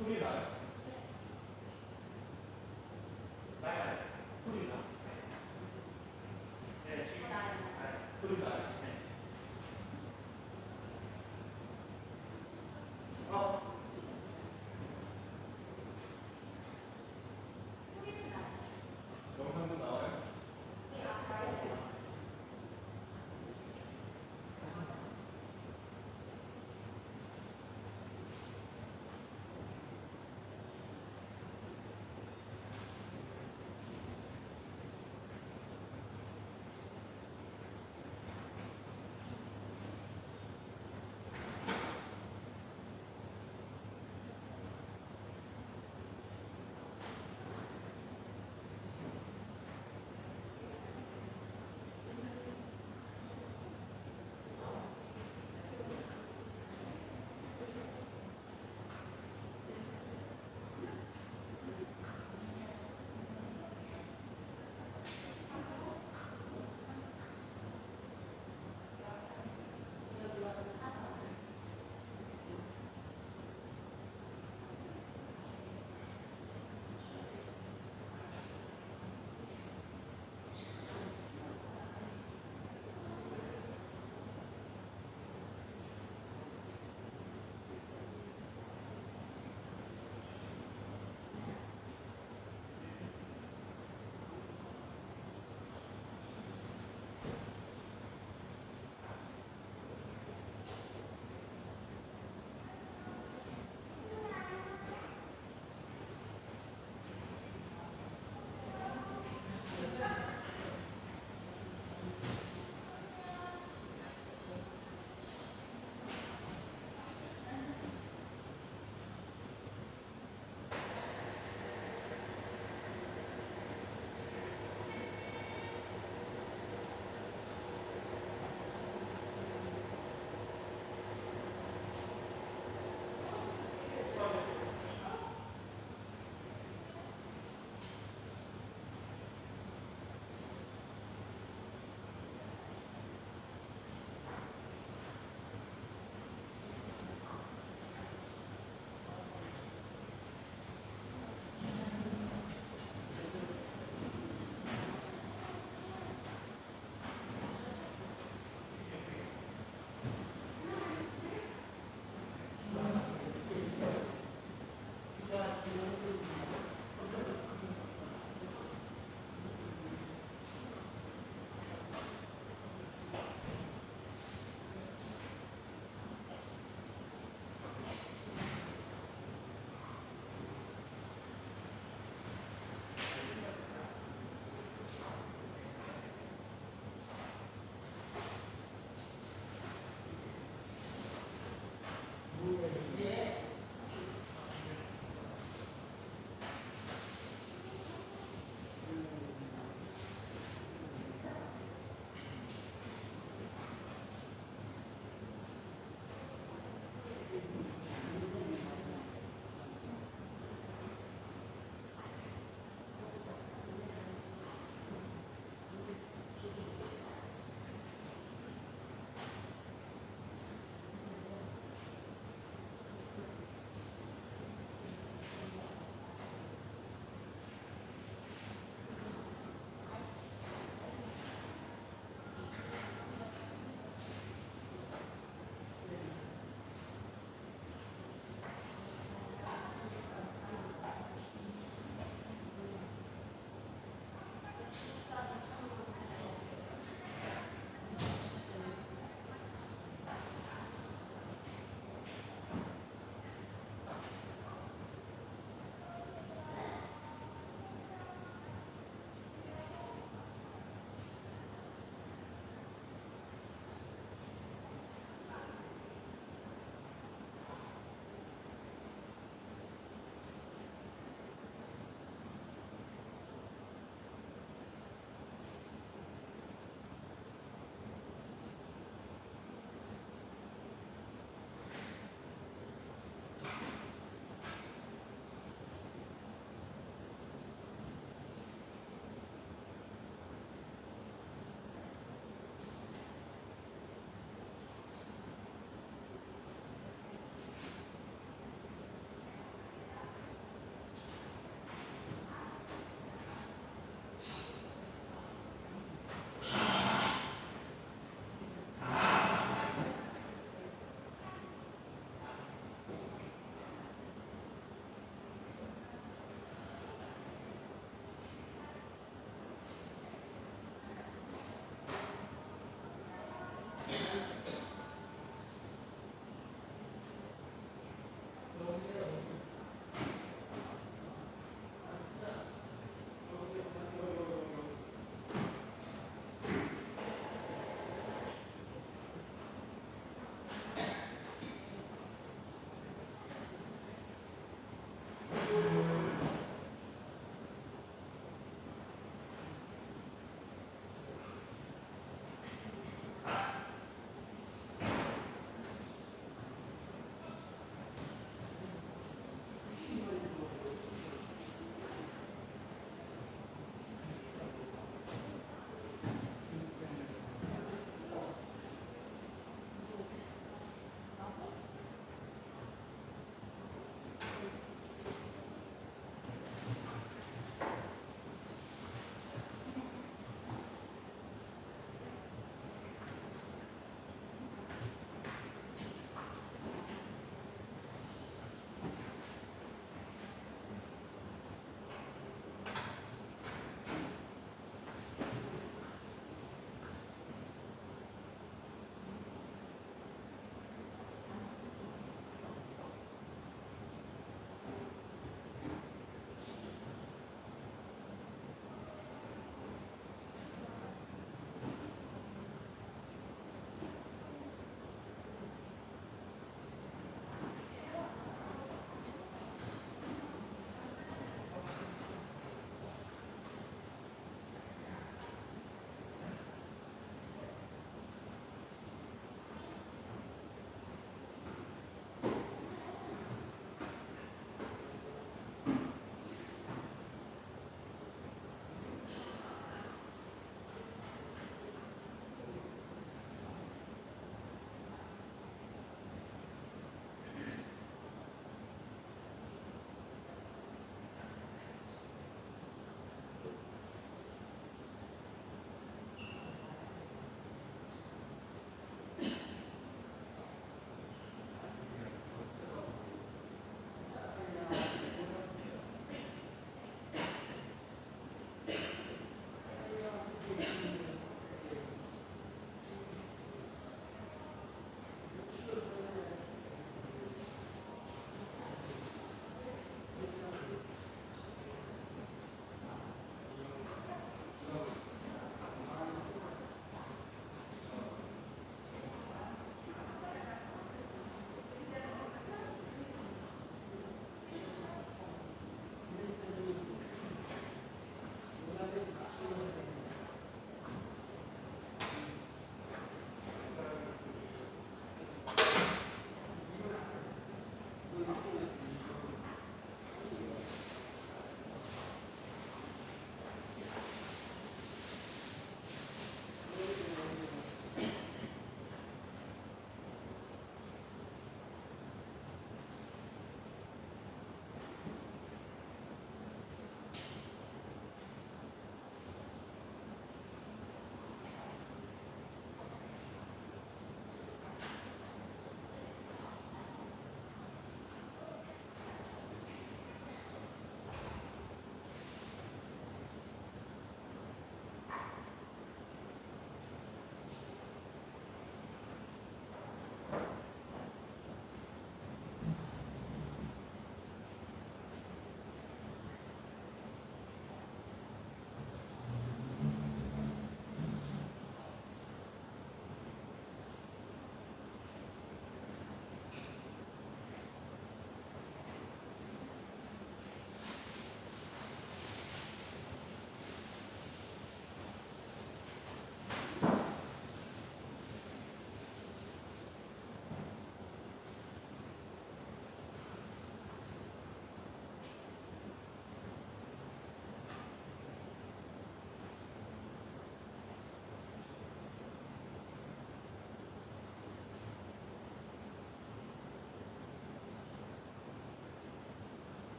소리 나요? 나요? 소리 나? 네, 지금 나요. 소리 나요? 네. 영상도 나와요?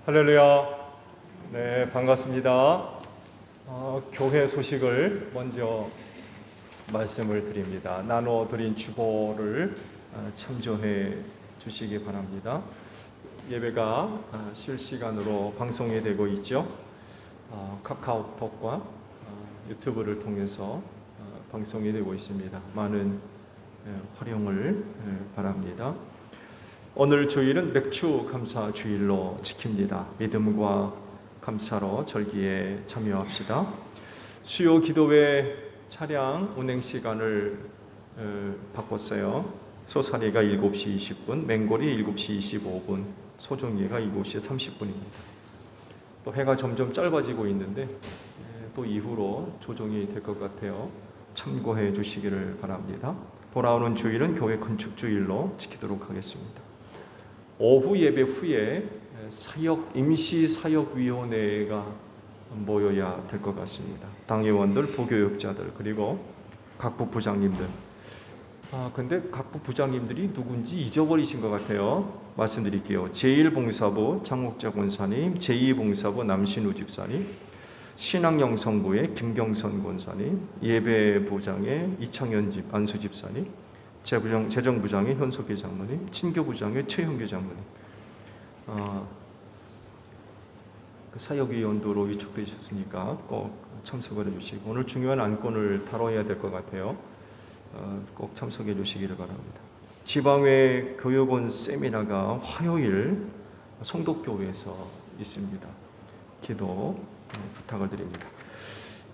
할렐루야. 네, 반갑습니다. 교회 소식을 먼저 말씀을 드립니다. 나눠드린 주보를 참조해 주시기 바랍니다. 예배가 실시간으로 방송이 되고 있죠. 카카오톡과 유튜브를 통해서 방송이 되고 있습니다. 많은 활용을 바랍니다. 오늘 주일은 맥주 감사 주일로 지킵니다. 믿음과 감사로 절기에 참여합시다. 수요 기도회 차량 운행 시간을 바꿨어요. 소사리가 7시 20분, 맹골이 7시 25분, 소정리가 7시 30분입니다. 또 해가 점점 짧아지고 있는데 또 이후로 조정이 될 것 같아요. 참고해 주시기를 바랍니다. 돌아오는 주일은 교회 건축 주일로 지키도록 하겠습니다. 오후 예배 후에 임시사역위원회가 모여야 될 것 같습니다. 당회원들, 부교역자들, 그리고 각부 부장님들. 근데 각부 부장님들이 누군지 잊어버리신 것 같아요. 말씀드릴게요. 제1봉사부 장옥자 권사님, 제2봉사부 남신우 집사님, 신앙영성부의 김경선 권사님, 예배부장의 이창현 안수 집사님, 재정부장의 현석기 장로님, 친교부장의 최형규 장로님, 사역위원도로 위촉되셨으니까 꼭 참석을 해주시고, 오늘 중요한 안건을 다뤄야 될 것 같아요. 꼭 참석해 주시기를 바랍니다. 지방회 교육원 세미나가 화요일 성덕교회에서 있습니다. 기도 부탁을 드립니다.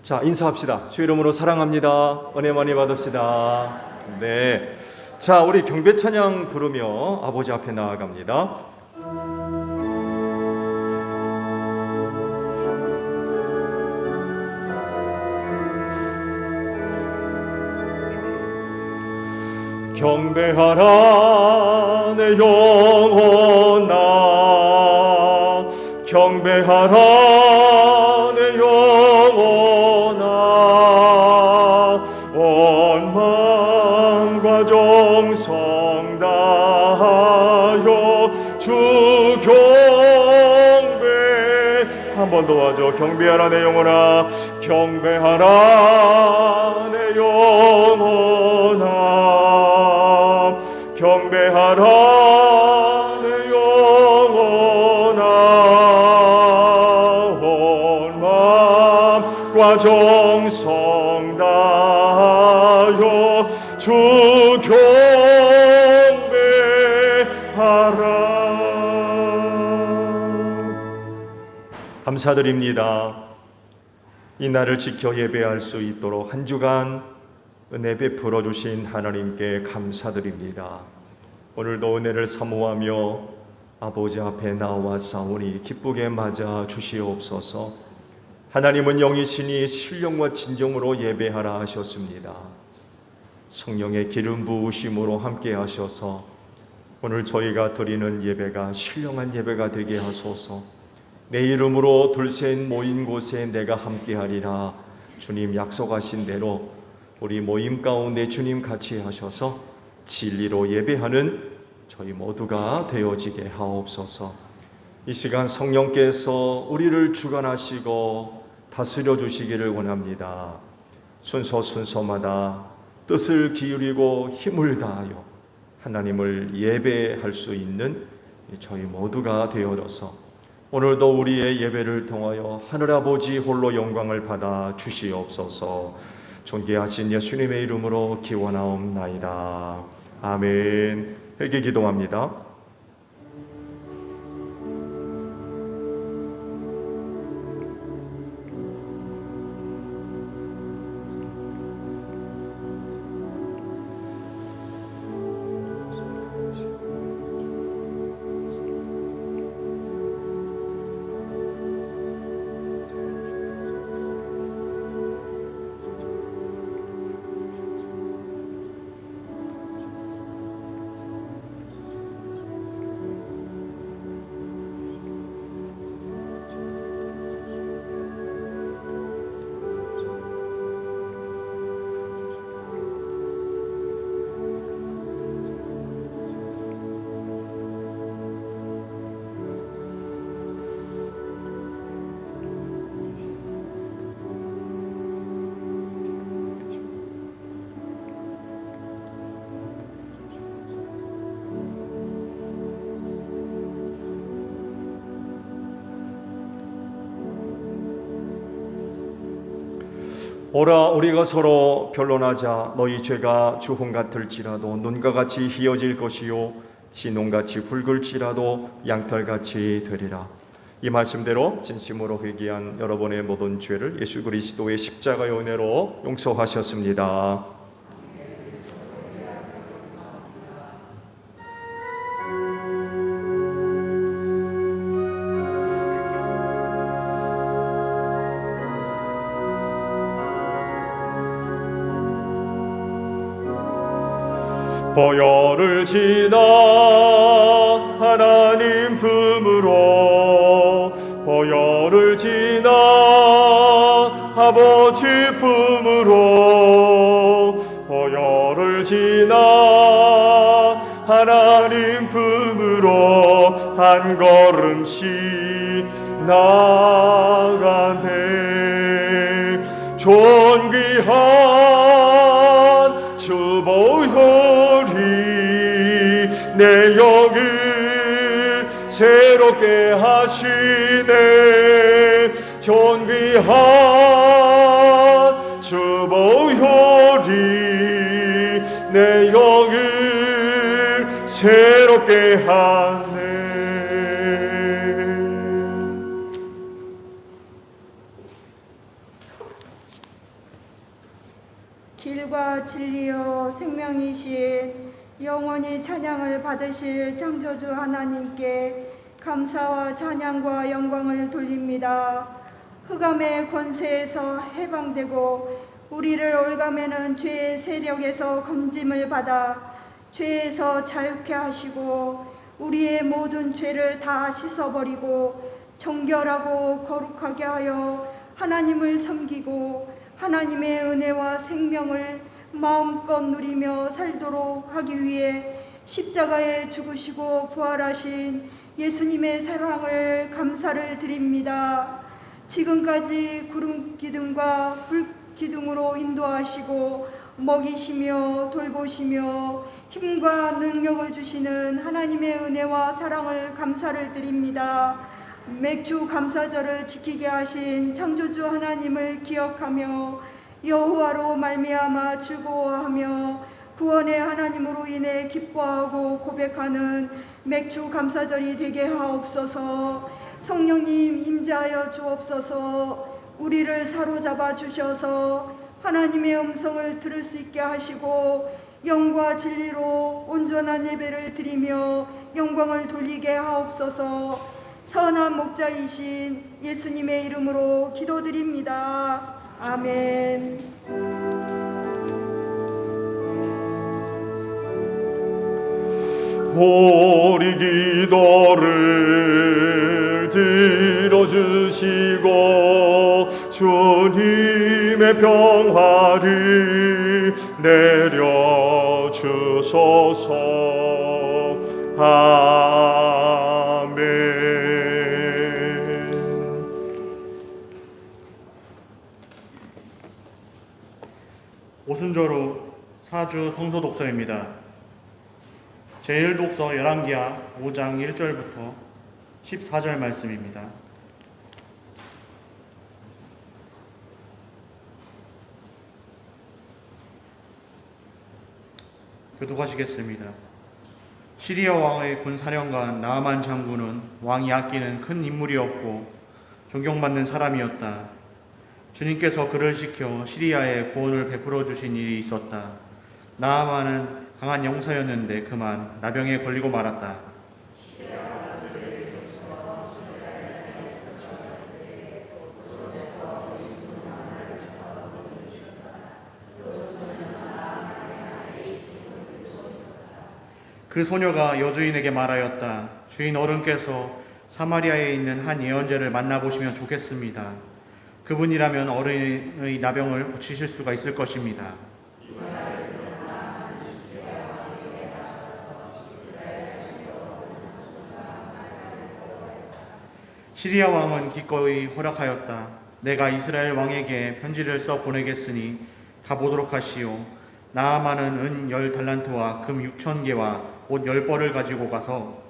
자, 인사합시다. 주 이름으로 사랑합니다. 은혜 많이 받읍시다. 네. 자, 우리 경배 찬양 부르며 아버지 앞에 나아갑니다. 경배하라 내 영혼아, 경배하라 내 영혼아, 온 마음과 정성 다하여 주 경배. 한 번 더 하죠. 경배하라 내 영혼아, 경배하라 내 영혼아, 경배하라 내 영혼아, 온 마음과 정성 다하여 주 경배하라. 감사드립니다. 이 날을 지켜 예배할 수 있도록 한 주간 은혜 베풀어 주신 하나님께 감사드립니다. 오늘도 은혜를 사모하며 아버지 앞에 나와사오니 기쁘게 맞아 주시옵소서. 하나님은 영이시니 신령과 진정으로 예배하라 하셨습니다. 성령의 기름 부으심으로 함께 하셔서 오늘 저희가 드리는 예배가 신령한 예배가 되게 하소서. 내 이름으로 둘셋 모인 곳에 내가 함께하리라. 주님 약속하신 대로 우리 모임 가운데 주님 같이 하셔서 진리로 예배하는 저희 모두가 되어지게 하옵소서. 이 시간 성령께서 우리를 주관하시고 다스려 주시기를 원합니다. 순서마다 뜻을 기울이고 힘을 다하여 하나님을 예배할 수 있는 저희 모두가 되어져서 오늘도 우리의 예배를 통하여 하늘아버지 홀로 영광을 받아 주시옵소서. 존귀하신 예수님의 이름으로 기원하옵나이다. 아멘. 회개 기도합니다. 오라 우리가 서로 변론하자. 너희 죄가 주홍 같을지라도 눈과 같이 희어질 것이요 진홍같이 붉을지라도 양털같이 되리라. 이 말씀대로 진심으로 회개한 여러분의 모든 죄를 예수 그리스도의 십자가의 은혜로 용서하셨습니다. 보혈을 지나 하나님 품으로 보혈을 지나 아버지 품으로 보혈을 지나 하나님 품으로 한 걸음씩 나가네. 존귀한 주 보혈이 내 영을 새롭게 하시네. 존귀한 주 보혈이 내 영을 새롭게 하네. 길과 진리요 생명이신 영원히 찬양을 받으실 창조주 하나님께 감사와 찬양과 영광을 돌립니다. 흑암의 권세에서 해방되고 우리를 올가매는 죄의 세력에서 건짐을 받아 죄에서 자유케 하시고 우리의 모든 죄를 다 씻어버리고 정결하고 거룩하게 하여 하나님을 섬기고 하나님의 은혜와 생명을 마음껏 누리며 살도록 하기 위해 십자가에 죽으시고 부활하신 예수님의 사랑을 감사를 드립니다. 지금까지 구름 기둥과 불 기둥으로 인도하시고 먹이시며 돌보시며 힘과 능력을 주시는 하나님의 은혜와 사랑을 감사를 드립니다. 맥주 감사절을 지키게 하신 창조주 하나님을 기억하며 여호와로 말미암아 즐거워하며 구원의 하나님으로 인해 기뻐하고 고백하는 맥주 감사절이 되게 하옵소서. 성령님 임재하여 주옵소서. 우리를 사로잡아 주셔서 하나님의 음성을 들을 수 있게 하시고 영과 진리로 온전한 예배를 드리며 영광을 돌리게 하옵소서. 선한 목자이신 예수님의 이름으로 기도드립니다. 아멘. 우리 기도를 들어주시고 주님의 평화를 내려주소서. 아멘. 오순절후 사주 성서 독서입니다. 제1독서 열왕기하 5장 1절부터 14절 말씀입니다. 교독하시겠습니다. 시리아 왕의 군사령관 나아만 장군은 왕이 아끼는 큰 인물이었고 존경받는 사람이었다. 주님께서 그를 시켜 시리아에 구원을 베풀어 주신 일이 있었다. 나아만은 강한 용사였는데 그만 나병에 걸리고 말았다. 그 소녀가 여주인에게 말하였다. 주인 어른께서 사마리아에 있는 한 예언자를 만나보시면 좋겠습니다. 그분이라면 어른의 나병을 고치실 수가 있을 것입니다. 시리아 왕은 기꺼이 허락하였다. 내가 이스라엘 왕에게 편지를 써 보내겠으니 가보도록 하시오. 나아만은 은 10달란트와 금 6,000개와 옷 10벌을 가지고 가서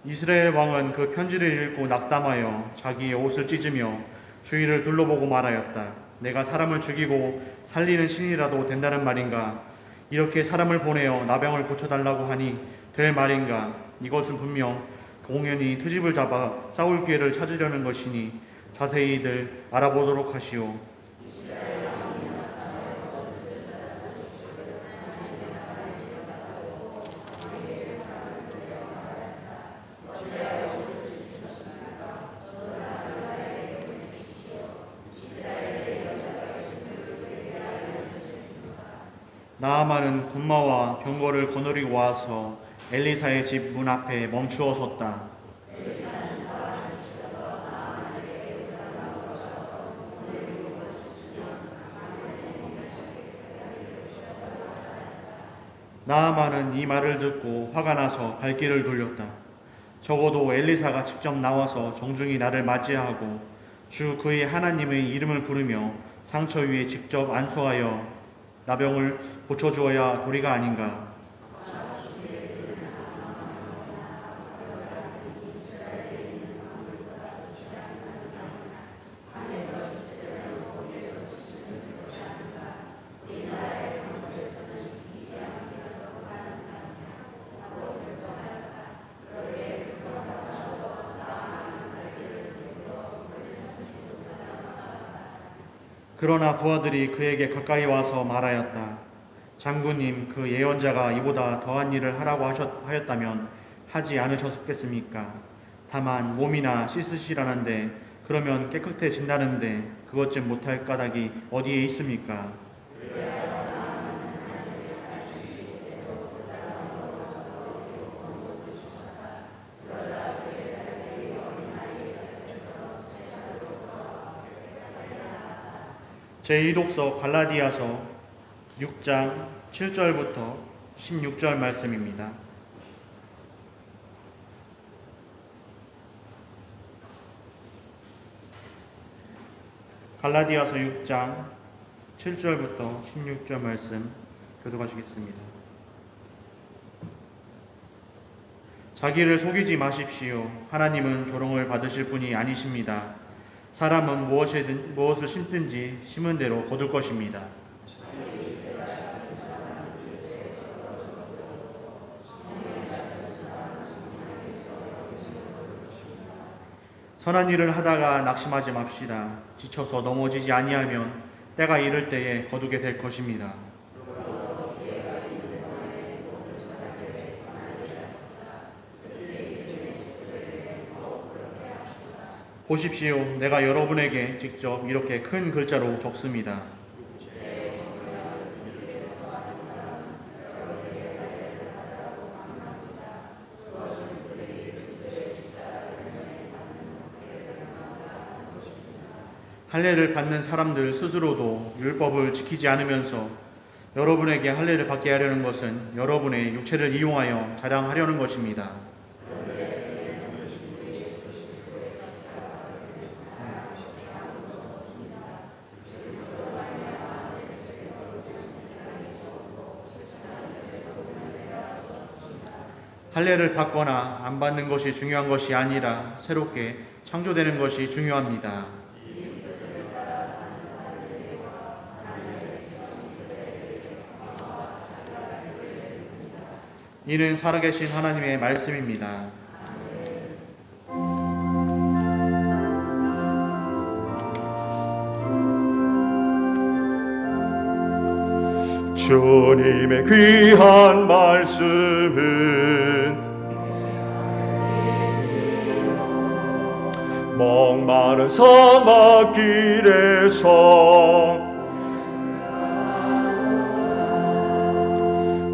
이스라엘 왕은 그 편지를 읽고 낙담하여 자기의 옷을 찢으며 주위를 둘러보고 말하였다. 내가 사람을 죽이고 살리는 신이라도 된다는 말인가? 이렇게 사람을 보내어 나병을 고쳐달라고 하니 될 말인가? 이것은 분명 공연히 트집을 잡아 싸울 기회를 찾으려는 것이니 자세히들 알아보도록 하시오. 나아만은 군마와 병거를 거느리고 와서 엘리사의 집 문 앞에 멈추어 섰다. 나아만은 이 말을 듣고 화가 나서 발길을 돌렸다. 적어도 엘리사가 직접 나와서 정중히 나를 맞이하고 주 그의 하나님의 이름을 부르며 상처 위에 직접 안수하여 나병을 고쳐주어야 도리가 아닌가. 그러나 부하들이 그에게 가까이 와서 말하였다. 장군님, 그 예언자가 이보다 더한 일을 하라고 하였다면 하지 않으셨겠습니까? 다만 몸이나 씻으시라는데 그러면 깨끗해진다는데 그것쯤 못할 까닭이 어디에 있습니까? 제2독서 갈라디아서 6장 7절부터 16절 말씀입니다. 갈라디아서 6장 7절부터 16절 말씀 교독하시겠습니다. 자기를 속이지 마십시오. 하나님은 조롱을 받으실 분이 아니십니다. 사람은 무엇을 심든지 심은 대로 거둘 것입니다. 선한 일을 하다가 낙심하지 맙시다. 지쳐서 넘어지지 아니하면 때가 이를 때에 거두게 될 것입니다. 보십시오. 내가 여러분에게 직접 이렇게 큰 글자로 적습니다. 할례를 받는 사람들 스스로도 율법을 지키지 않으면서 여러분에게 할례를 받게 하려는 것은 여러분의 육체를 이용하여 자랑하려는 것입니다. 할례를 받거나 안 받는 것이 중요한 것이 아니라 새롭게 창조되는 것이 중요합니다. 이는 살아계신 하나님의 말씀입니다. 주님의 귀한 말씀은 목마른 사막길에서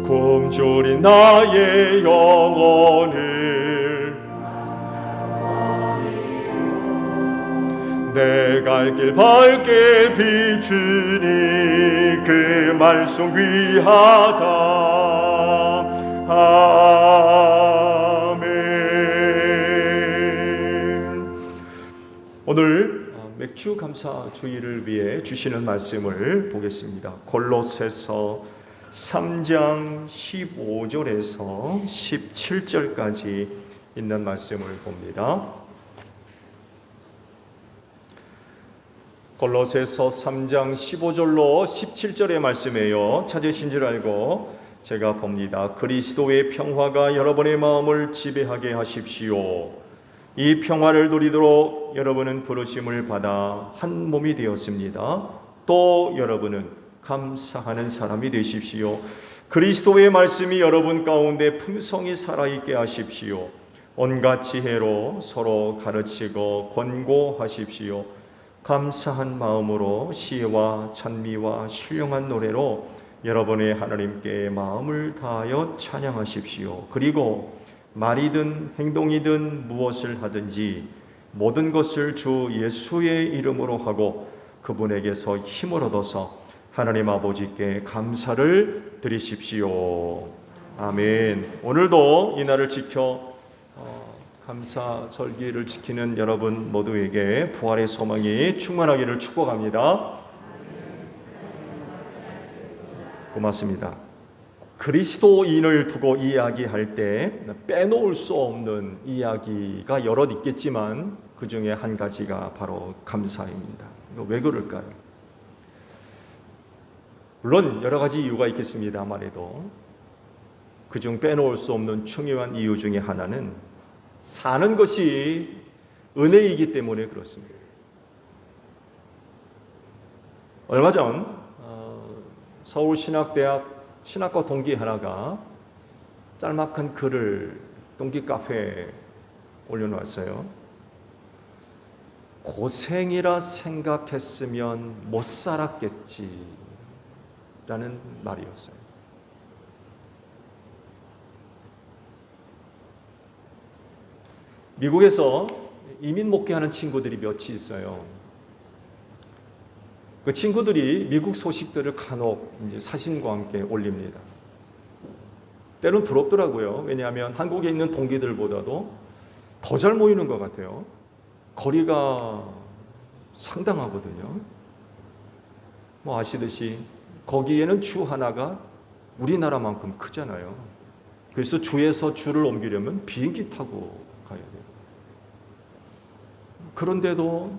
굶주린 나의 영혼을 내 갈 길 밝게 비추니 그 말씀 귀하다. 아멘. 오늘 맥주 감사 주일을 위해 주시는 말씀을 보겠습니다. 골로새서 3장 15절에서 17절까지 있는 말씀을 봅니다. 골로새서 3장 15절로 17절의 말씀이에요. 찾으신 줄 알고 제가 봅니다. 그리스도의 평화가 여러분의 마음을 지배하게 하십시오. 이 평화를 누리도록 여러분은 부르심을 받아 한 몸이 되었습니다. 또 여러분은 감사하는 사람이 되십시오. 그리스도의 말씀이 여러분 가운데 풍성히 살아있게 하십시오. 온갖 지혜로 서로 가르치고 권고하십시오. 감사한 마음으로 시와 찬미와 신령한 노래로 여러분의 하나님께 마음을 다하여 찬양하십시오. 그리고 말이든 행동이든 무엇을 하든지 모든 것을 주 예수의 이름으로 하고 그분에게서 힘을 얻어서 하나님 아버지께 감사를 드리십시오. 아멘. 오늘도 이 날을 지켜 감사 절기를 지키는 여러분 모두에게 부활의 소망이 충만하기를 축복합니다. 고맙습니다. 그리스도인을 두고 이야기할 때 빼놓을 수 없는 이야기가 여럿 있겠지만 그 중에 한 가지가 바로 감사입니다. 이거 왜 그럴까요? 물론 여러 가지 이유가 있겠습니다만에도 그중 빼놓을 수 없는 중요한 이유 중에 하나는 사는 것이 은혜이기 때문에 그렇습니다. 얼마 전 서울신학대학 신학과 동기 하나가 짤막한 글을 동기 카페에 올려놓았어요. 고생이라 생각했으면 못 살았겠지 라는 말이었어요. 미국에서 이민 목회하는 친구들이 몇이 있어요. 그 친구들이 미국 소식들을 간혹 이제 사진과 함께 올립니다. 때론 부럽더라고요. 왜냐하면 한국에 있는 동기들보다도 더 잘 모이는 것 같아요. 거리가 상당하거든요. 뭐 아시듯이 거기에는 주 하나가 우리나라만큼 크잖아요. 그래서 주에서 주를 옮기려면 비행기 타고 가야 돼요. 그런데도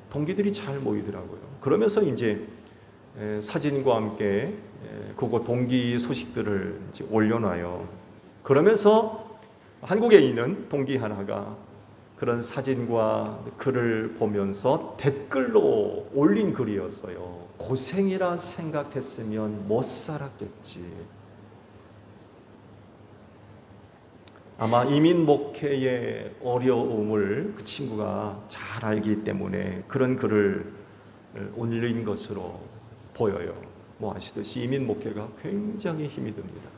동기들이 잘 모이더라고요. 그러면서 이제 사진과 함께 그곳 동기 소식들을 이제 올려놔요. 그러면서 한국에 있는 동기 하나가 그런 사진과 글을 보면서 댓글로 올린 글이었어요. 고생이라 생각했으면 못 살았겠지. 아마 이민 목회의 어려움을 그 친구가 잘 알기 때문에 그런 글을 올린 것으로 보여요. 뭐 아시듯이 이민 목회가 굉장히 힘이 듭니다.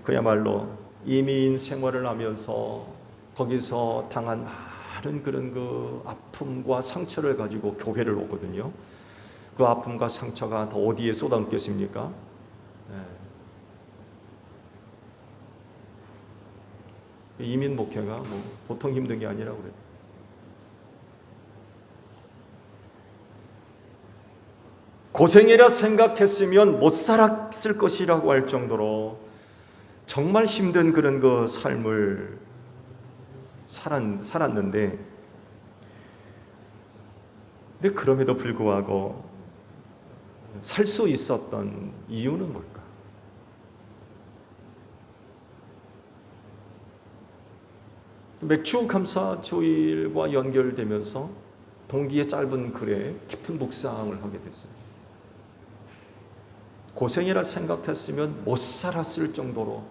그야말로 이민 생활을 하면서 거기서 당한 많은 그런 그 아픔과 상처를 가지고 교회를 오거든요. 그 아픔과 상처가 더 어디에 쏟아붓겠습니까? 이민 목회가 뭐 보통 힘든 게 아니라고 그래요. 고생이라 생각했으면 못 살았을 것이라고 할 정도로 정말 힘든 그런 그 삶을 살았는데, 근데 그럼에도 불구하고 살 수 있었던 이유는 뭘까? 맥주 감사 주일과 연결되면서 동기의 짧은 글에 깊은 묵상을 하게 됐어요. 고생이라 생각했으면 못 살았을 정도로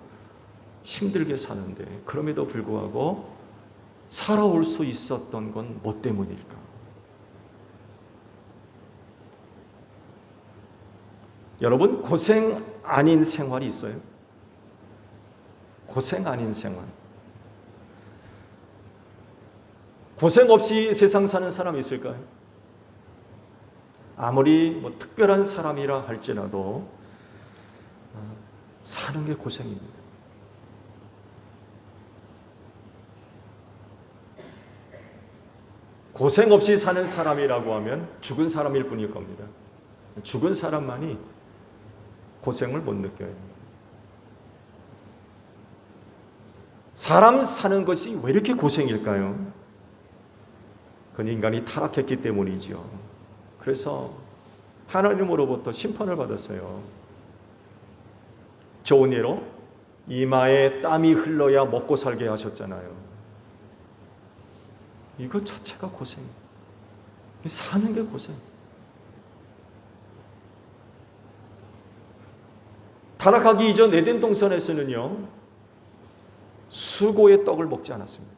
힘들게 사는데 그럼에도 불구하고 살아올 수 있었던 건 뭐 때문일까? 여러분, 고생 아닌 생활이 있어요? 고생 아닌 생활. 고생 없이 세상 사는 사람이 있을까요? 아무리 뭐 특별한 사람이라 할지라도 사는 게 고생입니다. 고생 없이 사는 사람이라고 하면 죽은 사람일 뿐일 겁니다. 죽은 사람만이 고생을 못 느껴요. 사람 사는 것이 왜 이렇게 고생일까요? 그건 인간이 타락했기 때문이죠. 그래서 하나님으로부터 심판을 받았어요. 좋은 예로 이마에 땀이 흘러야 먹고 살게 하셨잖아요. 이거 자체가 고생. 사는 게 고생. 타락하기 이전 에덴 동산에서는요, 수고의 떡을 먹지 않았습니다.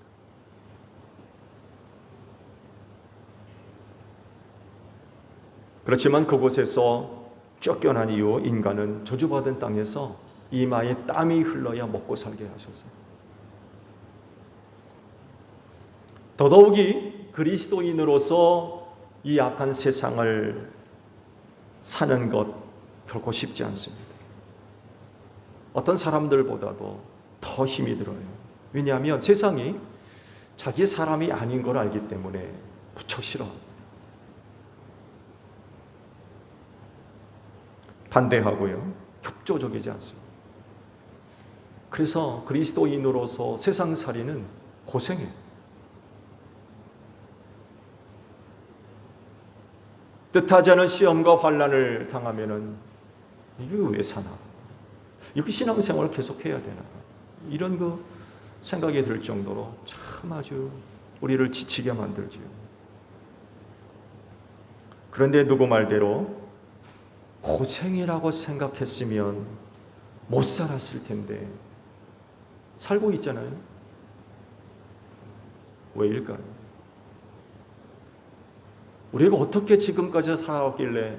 그렇지만 그곳에서 쫓겨난 이후 인간은 저주받은 땅에서 이마에 땀이 흘러야 먹고 살게 하셨어요. 더더욱이 그리스도인으로서 이 악한 세상을 사는 것 결코 쉽지 않습니다. 어떤 사람들보다도 더 힘이 들어요. 왜냐하면 세상이 자기 사람이 아닌 걸 알기 때문에 무척 싫어합니다. 반대하고요, 협조적이지 않습니다. 그래서 그리스도인으로서 세상살이는 고생해요. 뜻하지 않은 시험과 환난을 당하면은 이게 왜 사나? 이거 신앙생활을 계속해야 되나? 이런 그 생각이 들 정도로 참 아주 우리를 지치게 만들지요. 그런데 누구 말대로 고생이라고 생각했으면 못 살았을 텐데 살고 있잖아요. 왜일까요? 우리가 어떻게 지금까지 살아왔길래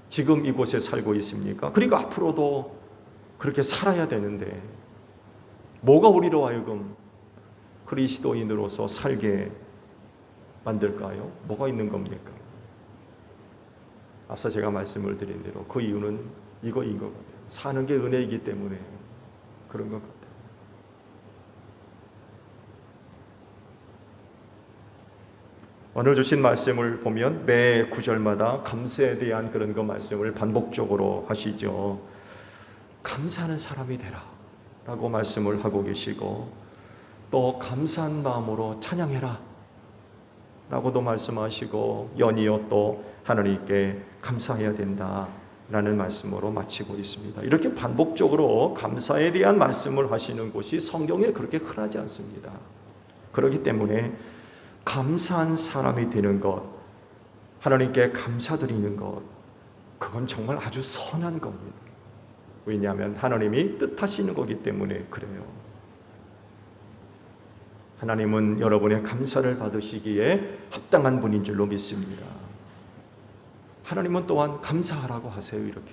지금 이곳에 살고 있습니까? 그리고 앞으로도 그렇게 살아야 되는데 뭐가 우리로 하여금 그리스도인으로서 살게 만들까요? 뭐가 있는 겁니까? 앞서 제가 말씀을 드린 대로 그 이유는 이거인 것 같아요. 사는 게 은혜이기 때문에 그런 것 같아요. 오늘 주신 말씀을 보면 매 구절마다 감사에 대한 그런 거 말씀을 반복적으로 하시죠. 감사하는 사람이 되라 라고 말씀을 하고 계시고, 또 감사한 마음으로 찬양해라 라고도 말씀하시고, 연이어 또 하나님께 감사해야 된다 라는 말씀으로 마치고 있습니다. 이렇게 반복적으로 감사에 대한 말씀을 하시는 곳이 성경에 그렇게 흔하지 않습니다. 그렇기 때문에 감사한 사람이 되는 것, 하나님께 감사드리는 것, 그건 정말 아주 선한 겁니다. 왜냐하면 하나님이 뜻하시는 거기 때문에 그래요. 하나님은 여러분의 감사를 받으시기에 합당한 분인 줄로 믿습니다. 하나님은 또한 감사하라고 하세요. 이렇게.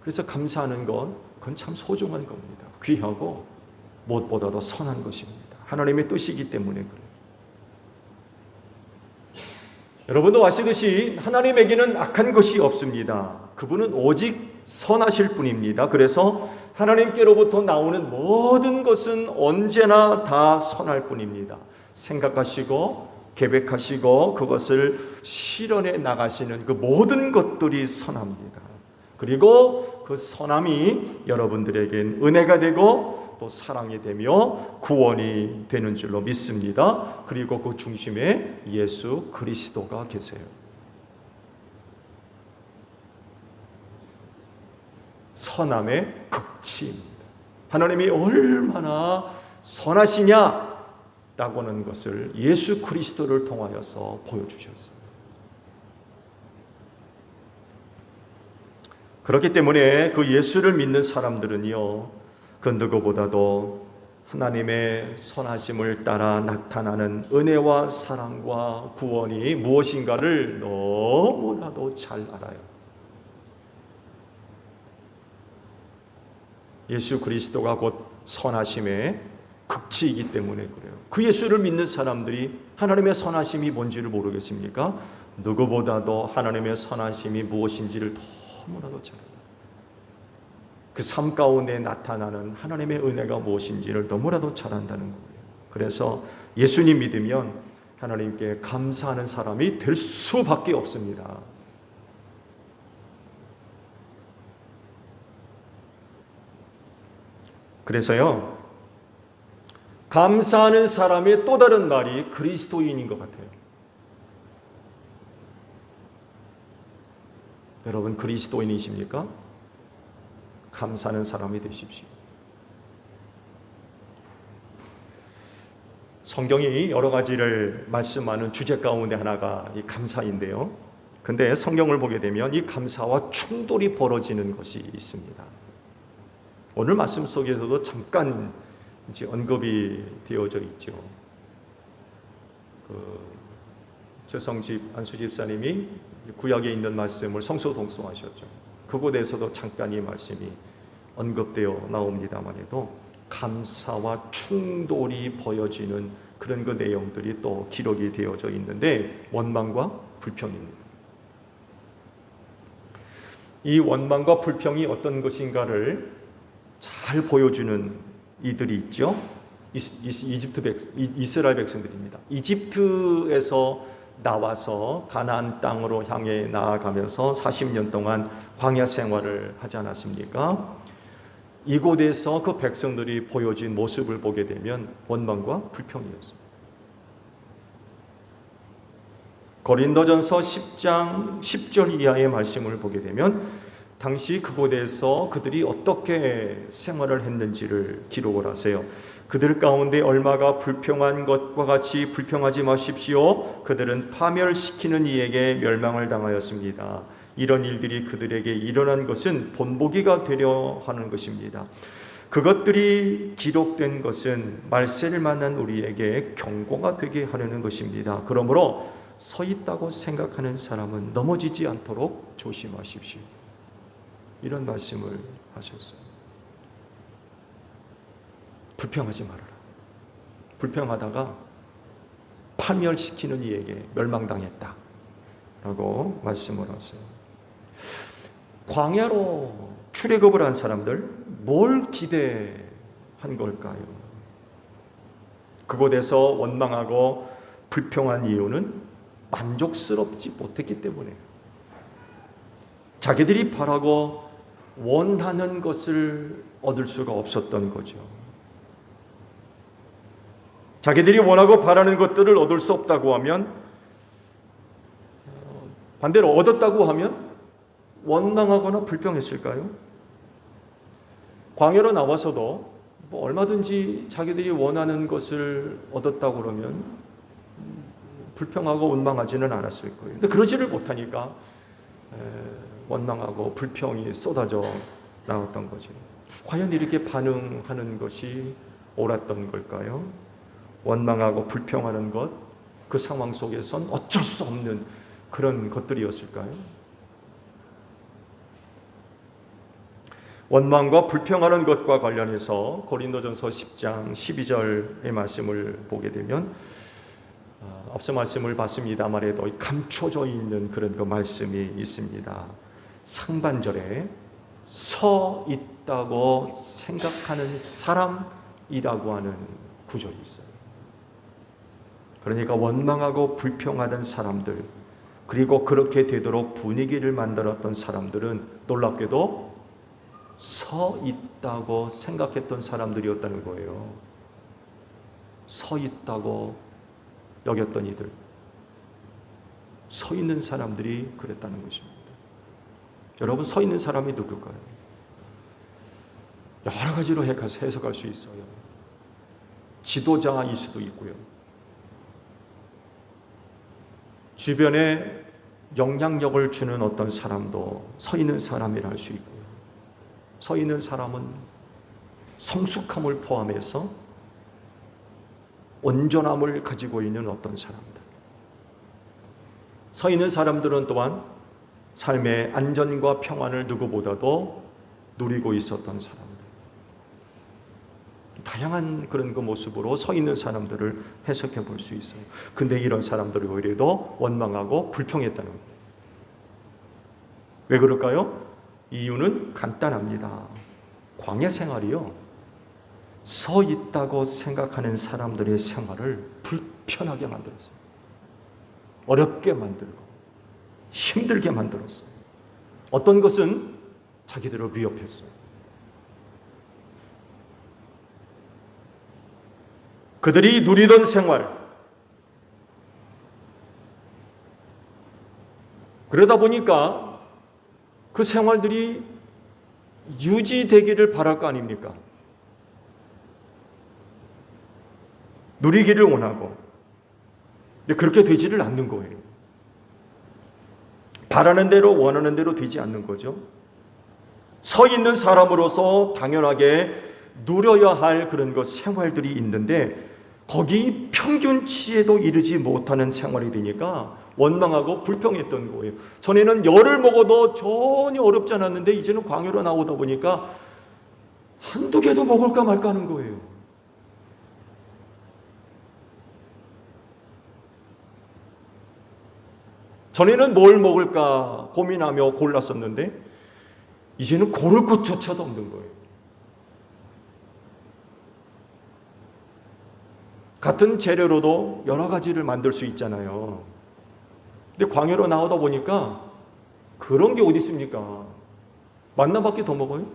그래서 감사하는 건 그건 참 소중한 겁니다. 귀하고 무엇보다도 선한 것입니다. 하나님의 뜻이기 때문에 그래요. 여러분도 아시듯이 하나님에게는 악한 것이 없습니다. 그분은 오직 선하실 분입니다. 그래서 하나님께로부터 나오는 모든 것은 언제나 다 선할 뿐입니다. 생각하시고 계획하시고 그것을 실현해 나가시는 그 모든 것들이 선합니다. 그리고 그 선함이 여러분들에겐 은혜가 되고 또 사랑이 되며 구원이 되는 줄로 믿습니다. 그리고 그 중심에 예수 그리스도가 계세요. 선함의 극치입니다. 하나님이 얼마나 선하시냐라고 하는 것을 예수 그리스도를 통하여서 보여주셨어요. 그렇기 때문에 그 예수를 믿는 사람들은요, 그 누구보다도 하나님의 선하심을 따라 나타나는 은혜와 사랑과 구원이 무엇인가를 너무나도 잘 알아요. 예수 그리스도가 곧 선하심의 극치이기 때문에 그래요. 그 예수를 믿는 사람들이 하나님의 선하심이 뭔지를 모르겠습니까? 누구보다도 하나님의 선하심이 무엇인지를 너무나도 잘 알아요. 그 삶 가운데 나타나는 하나님의 은혜가 무엇인지를 너무나도 잘 안다는 거예요. 그래서 예수님 믿으면 하나님께 감사하는 사람이 될 수밖에 없습니다. 그래서요, 감사하는 사람의 또 다른 말이 그리스도인인 것 같아요. 여러분, 그리스도인이십니까? 감사하는 사람이 되십시오. 성경이 여러 가지를 말씀하는 주제 가운데 하나가 이 감사인데요. 근데 성경을 보게 되면 이 감사와 충돌이 벌어지는 것이 있습니다. 오늘 말씀 속에서도 잠깐 이제 언급이 되어져 있죠. 최성집 안수 집사님이 구약에 있는 말씀을 성서 동송하셨죠. 그곳에서도 잠깐 이 말씀이 언급되어 나옵니다만 해도 감사와 충돌이 보여지는 그런 그 내용들이 또 기록이 되어져 있는데, 원망과 불평입니다. 이 원망과 불평이 어떤 것인가를 잘 보여주는 이들이 있죠. 이스라엘 백성들입니다. 이집트에서 나와서 가나안 땅으로 향해 나아가면서 40년 동안 광야 생활을 하지 않았습니까? 이곳에서 그 백성들이 보여진 모습을 보게 되면 원망과 불평이었습니다. 고린도전서 10장 10절 이하의 말씀을 보게 되면 당시 그곳에서 그들이 어떻게 생활을 했는지를 기록을 하세요. 그들 가운데 얼마가 불평한 것과 같이 불평하지 마십시오. 그들은 파멸시키는 이에게 멸망을 당하였습니다. 이런 일들이 그들에게 일어난 것은 본보기가 되려 하는 것입니다. 그것들이 기록된 것은 말세를 만난 우리에게 경고가 되게 하려는 것입니다. 그러므로 서 있다고 생각하는 사람은 넘어지지 않도록 조심하십시오. 이런 말씀을 하셨어요. 불평하지 말아라. 불평하다가 파멸시키는 이에게 멸망당했다 라고 말씀을 하세요. 광야로 출애굽을 한 사람들, 뭘 기대한 걸까요? 그곳에서 원망하고 불평한 이유는 만족스럽지 못했기 때문에, 자기들이 바라고 원하는 것을 얻을 수가 없었던 거죠. 자기들이 원하고 바라는 것들을 얻을 수 없다고 하면, 반대로 얻었다고 하면 원망하거나 불평했을까요? 광야로 나와서도 뭐 얼마든지 자기들이 원하는 것을 얻었다고 그러면 불평하고 원망하지는 않았을 거예요. 근데 그러지를 못하니까 원망하고 불평이 쏟아져 나왔던 거죠. 과연 이렇게 반응하는 것이 옳았던 걸까요? 원망하고 불평하는 것, 그 상황 속에선 어쩔 수 없는 그런 것들이었을까요? 원망과 불평하는 것과 관련해서 고린도전서 10장 12절의 말씀을 보게 되면, 앞서 말씀을 봤습니다만 해도 감춰져 있는 그런 그 말씀이 있습니다. 상반절에 서 있다고 생각하는 사람이라고 하는 구절이 있어요. 그러니까 원망하고 불평하던 사람들, 그리고 그렇게 되도록 분위기를 만들었던 사람들은 놀랍게도 서 있다고 생각했던 사람들이었다는 거예요. 서 있다고 여겼던 이들, 서 있는 사람들이 그랬다는 것입니다. 여러분, 서 있는 사람이 누굴까요? 여러 가지로 해석할 수 있어요. 지도자일 수도 있고요. 주변에 영향력을 주는 어떤 사람도 서 있는 사람이라 할 수 있고요. 서 있는 사람은 성숙함을 포함해서 온전함을 가지고 있는 어떤 사람들. 서 있는 사람들은 또한 삶의 안전과 평안을 누구보다도 누리고 있었던 사람들. 다양한 그런 그 모습으로 서 있는 사람들을 해석해 볼 수 있어요. 근데 이런 사람들이 오히려 원망하고 불평했다는 거예요. 왜 그럴까요? 이유는 간단합니다. 광야 생활이요, 서 있다고 생각하는 사람들의 생활을 불편하게 만들었어요. 어렵게 만들고 힘들게 만들었어요. 어떤 것은 자기들을 위협했어요. 그들이 누리던 생활, 그러다 보니까 그 생활들이 유지되기를 바랄 거 아닙니까? 누리기를 원하고. 근데 그렇게 되지를 않는 거예요. 바라는 대로 원하는 대로 되지 않는 거죠. 서 있는 사람으로서 당연하게 누려야 할 그런 것 생활들이 있는데 거기 평균치에도 이르지 못하는 생활이 되니까 원망하고 불평했던 거예요. 전에는 열을 먹어도 전혀 어렵지 않았는데 이제는 광야로 나오다 보니까 한두 개도 먹을까 말까 하는 거예요. 전에는 뭘 먹을까 고민하며 골랐었는데 이제는 고를 것조차도 없는 거예요. 같은 재료로도 여러 가지를 만들 수 있잖아요. 근데 광야로 나오다 보니까 그런 게 어디 있습니까? 만나밖에 더 먹어요?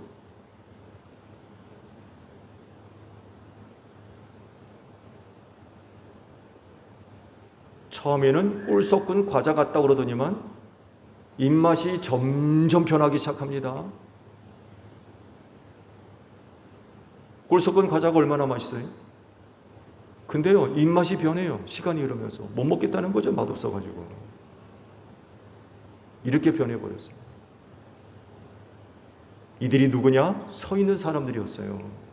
처음에는 꿀 섞은 과자 같다고 그러더니만 입맛이 점점 변하기 시작합니다. 꿀 섞은 과자가 얼마나 맛있어요? 근데요, 입맛이 변해요. 시간이 흐르면서. 못 먹겠다는 거죠. 맛없어가지고. 이렇게 변해버렸어요. 이들이 누구냐? 서 있는 사람들이었어요.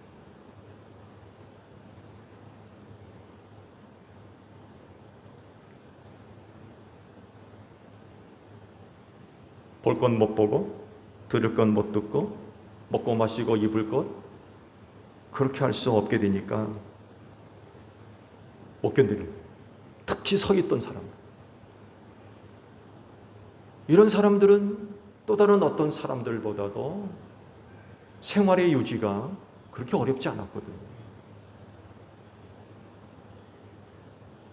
볼 건 못 보고, 들을 건 못 듣고, 먹고 마시고 입을 것, 그렇게 할 수 없게 되니까 못 견디는 거예요. 특히 서 있던 사람들. 이런 사람들은 또 다른 어떤 사람들보다도 생활의 유지가 그렇게 어렵지 않았거든요.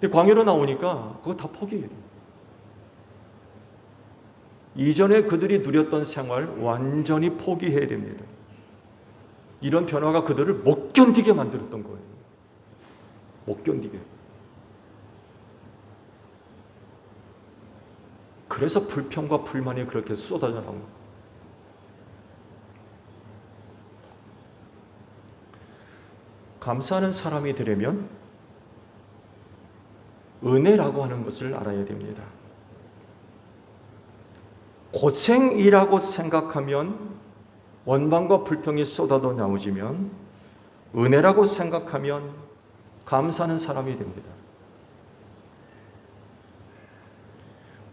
근데 광야로 나오니까 그거 다 포기해요. 이전에 그들이 누렸던 생활 완전히 포기해야 됩니다. 이런 변화가 그들을 못 견디게 만들었던 거예요. 못 견디게. 그래서 불평과 불만이 그렇게 쏟아져 나옵니다. 감사하는 사람이 되려면 은혜라고 하는 것을 알아야 됩니다. 고생이라고 생각하면 원망과 불평이 쏟아져 나오지만 은혜라고 생각하면 감사하는 사람이 됩니다.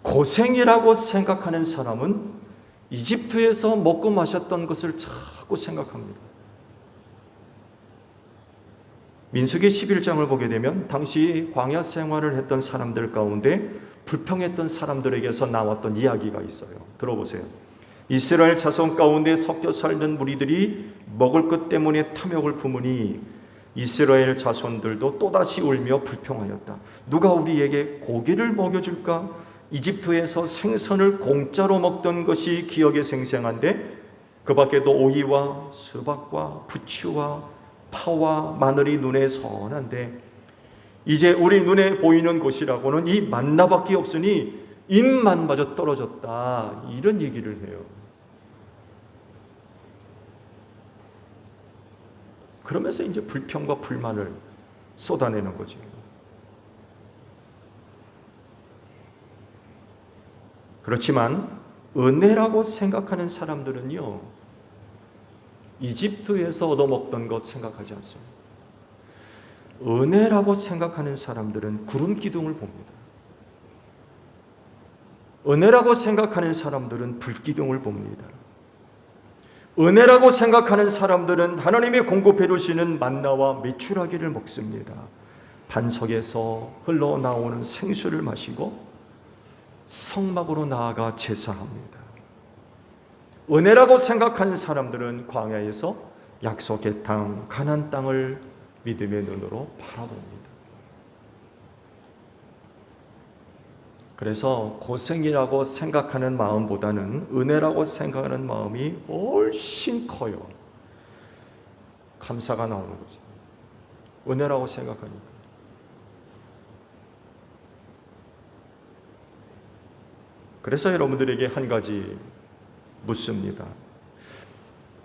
고생이라고 생각하는 사람은 이집트에서 먹고 마셨던 것을 자꾸 생각합니다. 민수기 11장을 보게 되면 당시 광야 생활을 했던 사람들 가운데 불평했던 사람들에게서 나왔던 이야기가 있어요. 들어보세요. 이스라엘 자손 가운데 섞여 살던 무리들이 먹을 것 때문에 탐욕을 품으니 이스라엘 자손들도 또다시 울며 불평하였다. 누가 우리에게 고기를 먹여줄까? 이집트에서 생선을 공짜로 먹던 것이 기억에 생생한데 그 밖에도 오이와 수박과 부추와 파와 마늘이 눈에 선한데 이제 우리 눈에 보이는 곳이라고는 이 만나밖에 없으니 입맛마저 떨어졌다. 이런 얘기를 해요. 그러면서 이제 불평과 불만을 쏟아내는 거죠. 그렇지만 은혜라고 생각하는 사람들은요, 이집트에서 얻어먹던 것 생각하지 않습니다. 은혜라고 생각하는 사람들은 구름 기둥을 봅니다. 은혜라고 생각하는 사람들은 불 기둥을 봅니다. 은혜라고 생각하는 사람들은 하나님이 공급해 주시는 만나와 메추라기를 먹습니다. 반석에서 흘러나오는 생수를 마시고 성막으로 나아가 제사합니다. 은혜라고 생각하는 사람들은 광야에서 약속의 땅, 가나안 땅을 믿음의 눈으로 바라봅니다. 그래서 고생이라고 생각하는 마음보다는 은혜라고 생각하는 마음이 훨씬 커요. 감사가 나오는 거죠. 은혜라고 생각하니까. 그래서 여러분들에게 한 가지 묻습니다.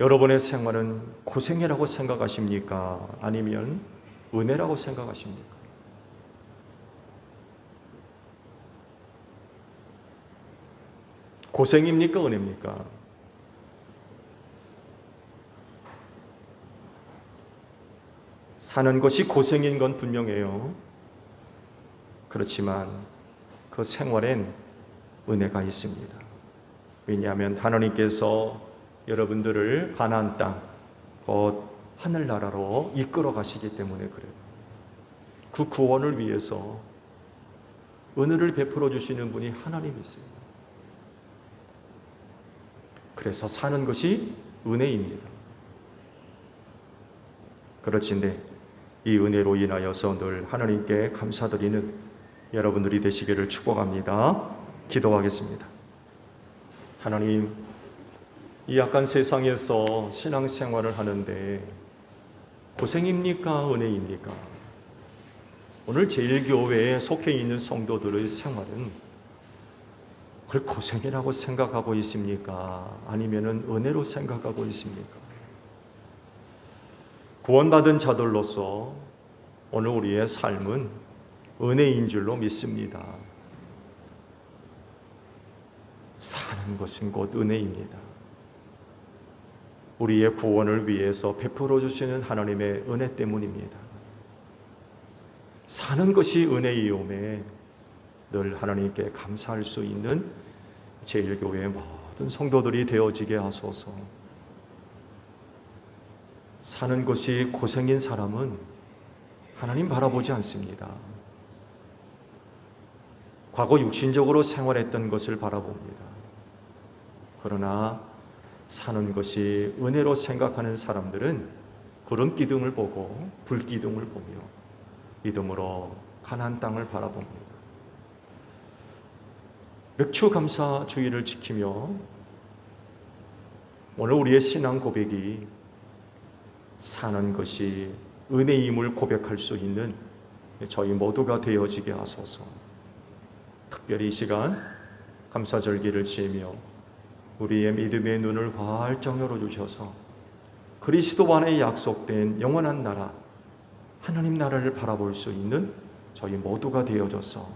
여러분의 생활은 고생이라고 생각하십니까? 아니면 은혜라고 생각하십니까? 고생입니까? 은혜입니까? 사는 것이 고생인 건 분명해요. 그렇지만 그 생활엔 은혜가 있습니다. 왜냐하면 하나님께서 여러분들을 가나안 땅, 곧 하늘나라로 이끌어 가시기 때문에 그래요. 그 구원을 위해서 은혜를 베풀어 주시는 분이 하나님이세요. 그래서 사는 것이 은혜입니다. 그렇지인데 이 은혜로 인하여서 늘 하나님께 감사드리는 여러분들이 되시기를 축복합니다. 기도하겠습니다. 하나님, 이 약한 세상에서 신앙생활을 하는데 고생입니까? 은혜입니까? 오늘 제1교회에 속해 있는 성도들의 생활은 그걸 고생이라고 생각하고 있습니까? 아니면 은혜로 생각하고 있습니까? 구원받은 자들로서 오늘 우리의 삶은 은혜인 줄로 믿습니다. 사는 것은 곧 은혜입니다. 우리의 구원을 위해서 베풀어 주시는 하나님의 은혜 때문입니다. 사는 것이 은혜이오매 늘 하나님께 감사할 수 있는 제1교회의 모든 성도들이 되어지게 하소서. 사는 것이 고생인 사람은 하나님 바라보지 않습니다. 과거 육신적으로 생활했던 것을 바라봅니다. 그러나 사는 것이 은혜로 생각하는 사람들은 구름 기둥을 보고 불 기둥을 보며 믿음으로 가나안 땅을 바라봅니다. 맥주 감사 주의를 지키며 오늘 우리의 신앙 고백이 사는 것이 은혜임을 고백할 수 있는 저희 모두가 되어지게 하소서. 특별히 이 시간 감사절기를 지으며 우리의 믿음의 눈을 활짝 열어주셔서 그리스도 안에 약속된 영원한 나라, 하나님 나라를 바라볼 수 있는 저희 모두가 되어져서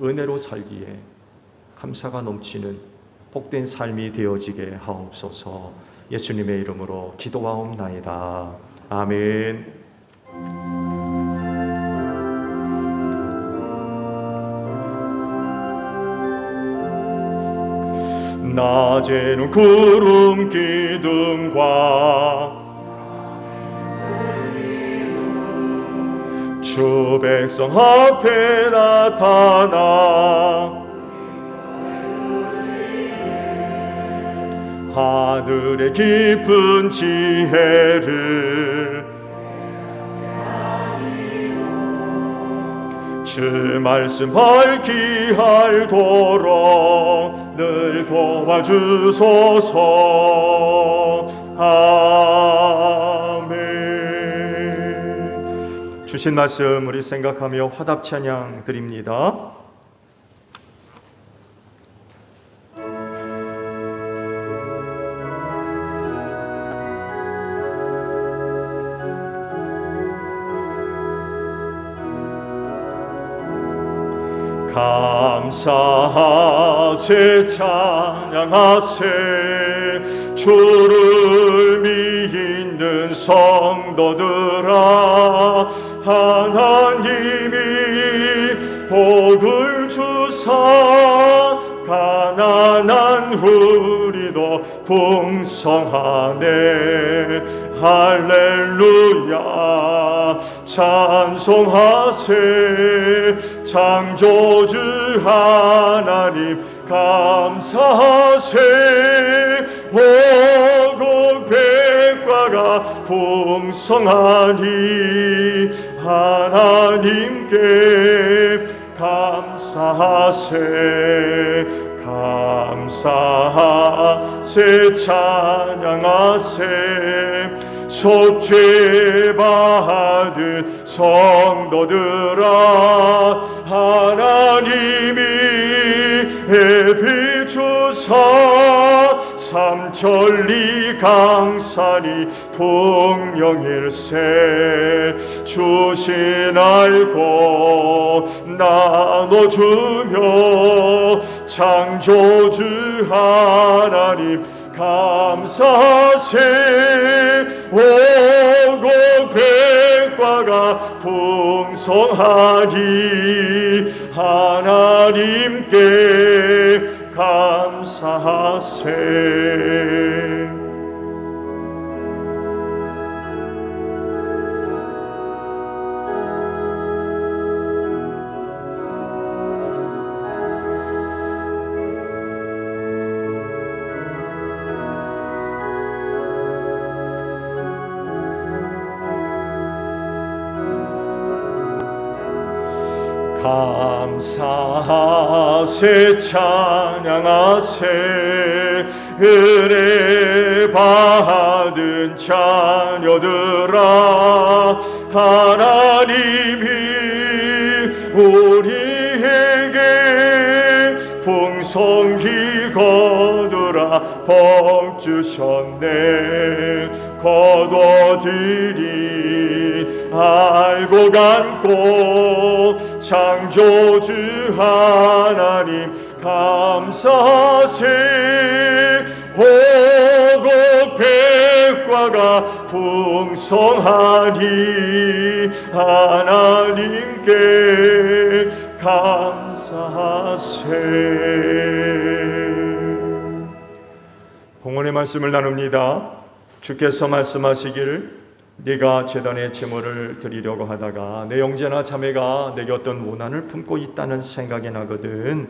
은혜로 살기에 감사가 넘치는 복된 삶이 되어지게 하옵소서. 예수님의 이름으로 기도하옵나이다. 아멘. 낮에는 구름 기둥과 주 백성 앞에 나타나 하늘의 깊은 지혜를 주 말씀 밝히 알도록 늘 도와주소서. 아멘. 주신 말씀 우리 생각하며 화답 찬양 드립니다. 감사하세 찬양하세 주를 믿는 성도들아 하나님이 복을 주사 가난한 우리도 풍성하네. 할렐루야 찬송하세. 창조주 하나님 감사하세. 오곡 백과가 풍성하니 하나님께 감사하세. 감사하세 찬양하세. 속죄받은 성도들아, 하나님이 비추사 삼천리 강산이 풍령일세 주신 알고 나눠주며 창조주 하나님 감사세. 오곡 백과가 풍성하니 하나님께 감사하세. 감사하세 찬양하세. 은혜 받은 자녀들아, 하나님이 우리에게 풍성히 거두라 복 주셨네. 거둬들이 알고 감고 창조주 하나님 감사세. 오곡 백과가 풍성하니 하나님께 감사하세. 봉헌의 말씀을 나눕니다. 주께서 말씀하시기를 네가 제단에 제물을 드리려고 하다가 내 형제나 자매가 내게 어떤 원한을 품고 있다는 생각이 나거든.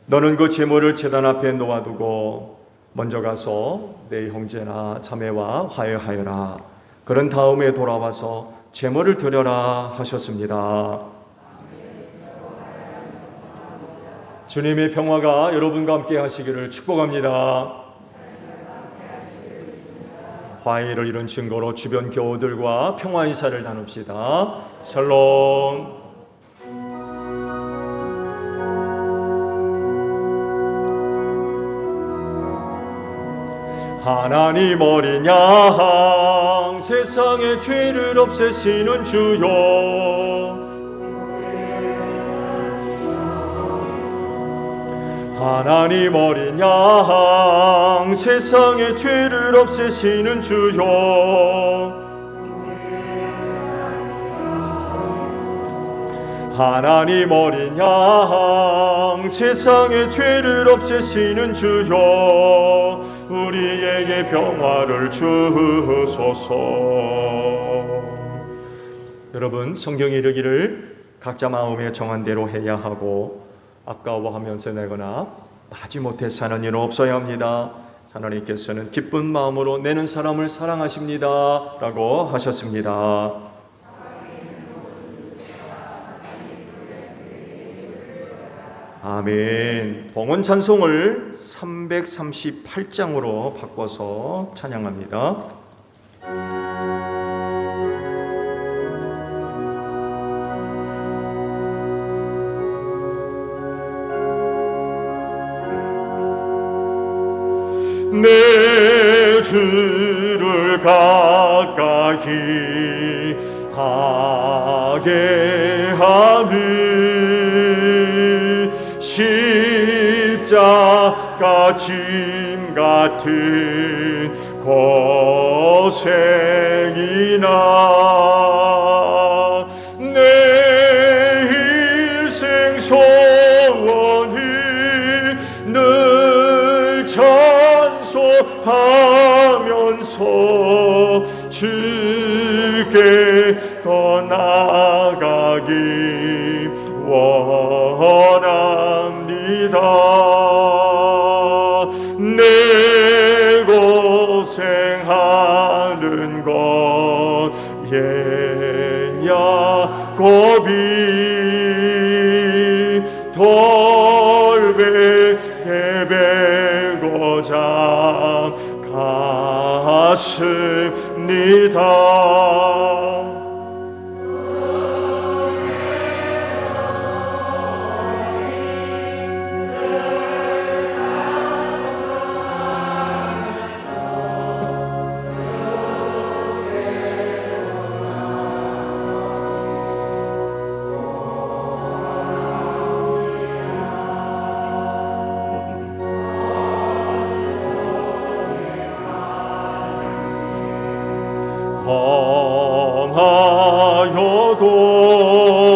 너는 그 제물을 제단 앞에 놓아두고 먼저 가서 내 형제나 자매와 화해하여라. 그런 다음에 돌아와서 제물을 드려라 하셨습니다. 주님의 평화가 여러분과 함께 하시기를 축복합니다. 화해를 이룬 증거로 주변 교우들과 평화 인사를 나눕시다. 샬롬. 하나님 어린 양 세상의 죄를 없애시는 주여, 하나님 어린 양 세상의 죄를 없애시는 주여, 하나님 어린 양 세상의 죄를 없애시는 주여, 우리에게 평화를 주소서. 여러분, 성경이 이르기를 각자 마음에 정한 대로 해야 하고 아까워하면서 내거나 마지못해 사는 일은 없어야 합니다. 하나님께서는 기쁜 마음으로 내는 사람을 사랑하십니다 라고 하셨습니다. 아멘. 봉헌 찬송을 338장으로 바꿔서 찬양합니다. 내 주를 가까이 하게 하는 십자가 짐 같은 고생이나 내 일생 소원을 늘 찬송하면서 주께 더 나아가기 원합니다. 내 고생하는 것 옛 야곱이 돌베개 베고자 원하십니다.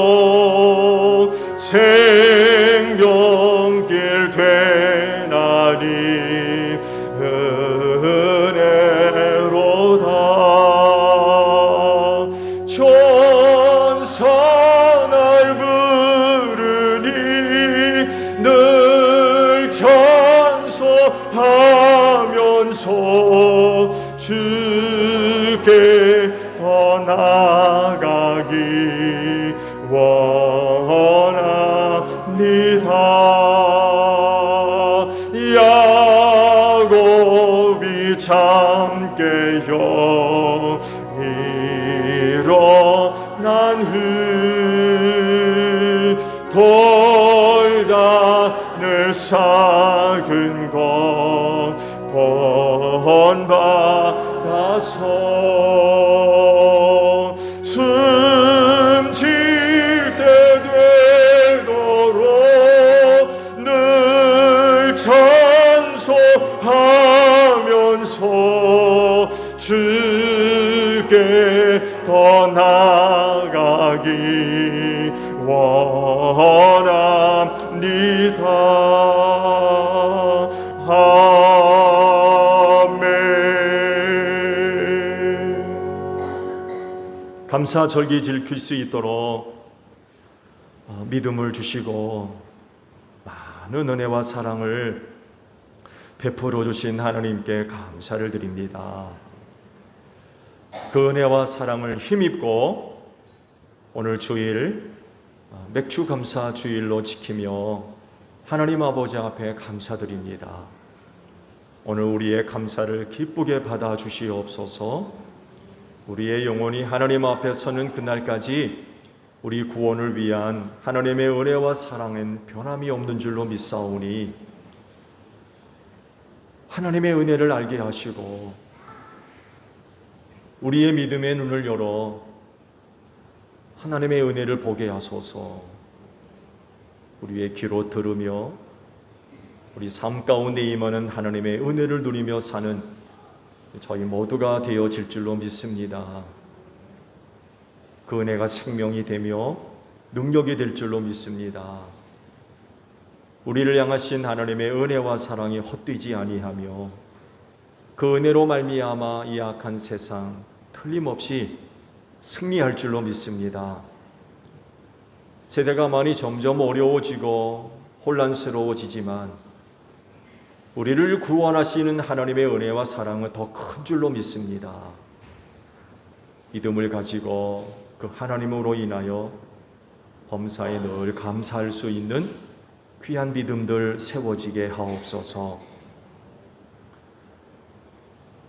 범하여도 생명길 되나니 은혜로다. 천사 날 부르니 늘 찬송하면서 주께 더 나아가기 원합니다. 야곱이 잠깨어 일어난 후 돌단을 쌓은 것 본받아서 숨질 때 되도록 늘 찬송하면서 주께 더 나아가기 원합니다. 아멘. 감사절기 지킬 수 있도록 믿음을 주시고 많은 은혜와 사랑을 베풀어 주신 하나님께 감사를 드립니다. 그 은혜와 사랑을 힘입고 오늘 주일 맥주 감사 주일로 지키며 하나님 아버지 앞에 감사드립니다. 오늘 우리의 감사를 기쁘게 받아 주시옵소서. 우리의 영혼이 하나님 앞에 서는 그날까지 우리 구원을 위한 하나님의 은혜와 사랑은 변함이 없는 줄로 믿사오니 하나님의 은혜를 알게 하시고 우리의 믿음의 눈을 열어 하나님의 은혜를 보게 하소서. 우리의 귀로 들으며 우리 삶 가운데 임하는 하나님의 은혜를 누리며 사는 저희 모두가 되어질 줄로 믿습니다. 그 은혜가 생명이 되며 능력이 될 줄로 믿습니다. 우리를 향하신 하나님의 은혜와 사랑이 헛되지 아니하며 그 은혜로 말미암아 이 악한 세상 틀림없이 승리할 줄로 믿습니다. 세대가 많이 점점 어려워지고 혼란스러워지지만 우리를 구원하시는 하나님의 은혜와 사랑은 더 큰 줄로 믿습니다. 믿음을 가지고 그 하나님으로 인하여 범사에 늘 감사할 수 있는 귀한 믿음들 세워지게 하옵소서.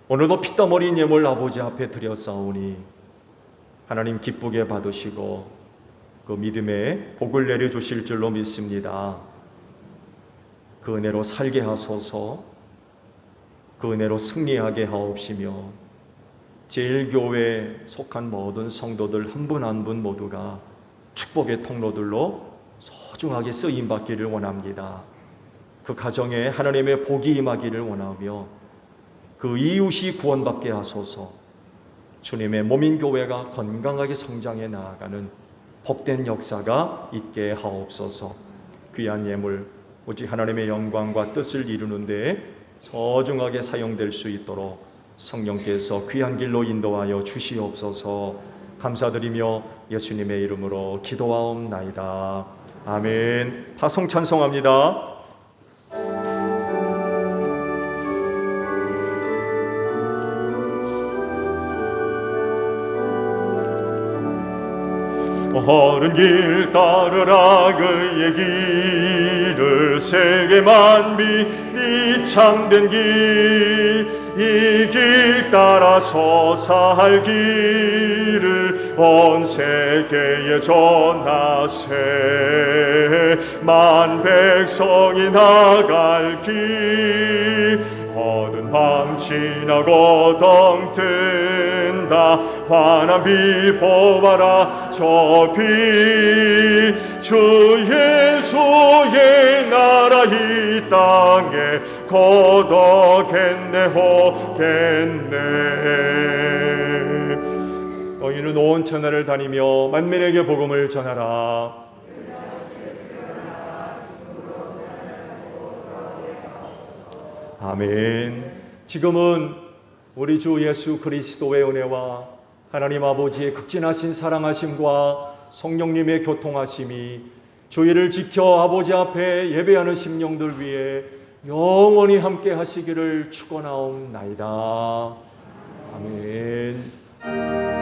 오늘도 피땀 흘린 예물 아버지 앞에 드렸사오니 하나님 기쁘게 받으시고 그 믿음에 복을 내려주실 줄로 믿습니다. 그 은혜로 살게 하소서. 그 은혜로 승리하게 하옵시며 제일교회에 속한 모든 성도들 한 분 한 분 모두가 축복의 통로들로 소중하게 쓰임받기를 원합니다. 그 가정에 하나님의 복이 임하기를 원하며 그 이웃이 구원받게 하소서. 주님의 몸인 교회가 건강하게 성장해 나아가는 복된 역사가 있게 하옵소서. 귀한 예물 오직 하나님의 영광과 뜻을 이루는 데에 소중하게 사용될 수 있도록 성령께서 귀한 길로 인도하여 주시옵소서. 감사드리며 예수님의 이름으로 기도하옵나이다. 아멘. 파송 찬송합니다. 옳은 길 따르라 그의 길을 세계 만민이 참된 길 이 길 따라서 살기를 온 세계에 전하세. 만 백성이 나갈 길 어두운 밤 지나고 덩 뜬다. 환한 빛 보아라 저 빛. 주 예수의 나라 이 땅에 곧 오겠네 오겠네. 너희는 온 천하를 다니며 만민에게 복음을 전하라. 아멘. 지금은 우리 주 예수 그리스도의 은혜와 하나님 아버지의 극진하신 사랑하심과 성령님의 교통하심이 주의를 지켜 아버지 앞에 예배하는 심령들 위해 영원히 함께 하시기를 축원하옵나이다. 아멘.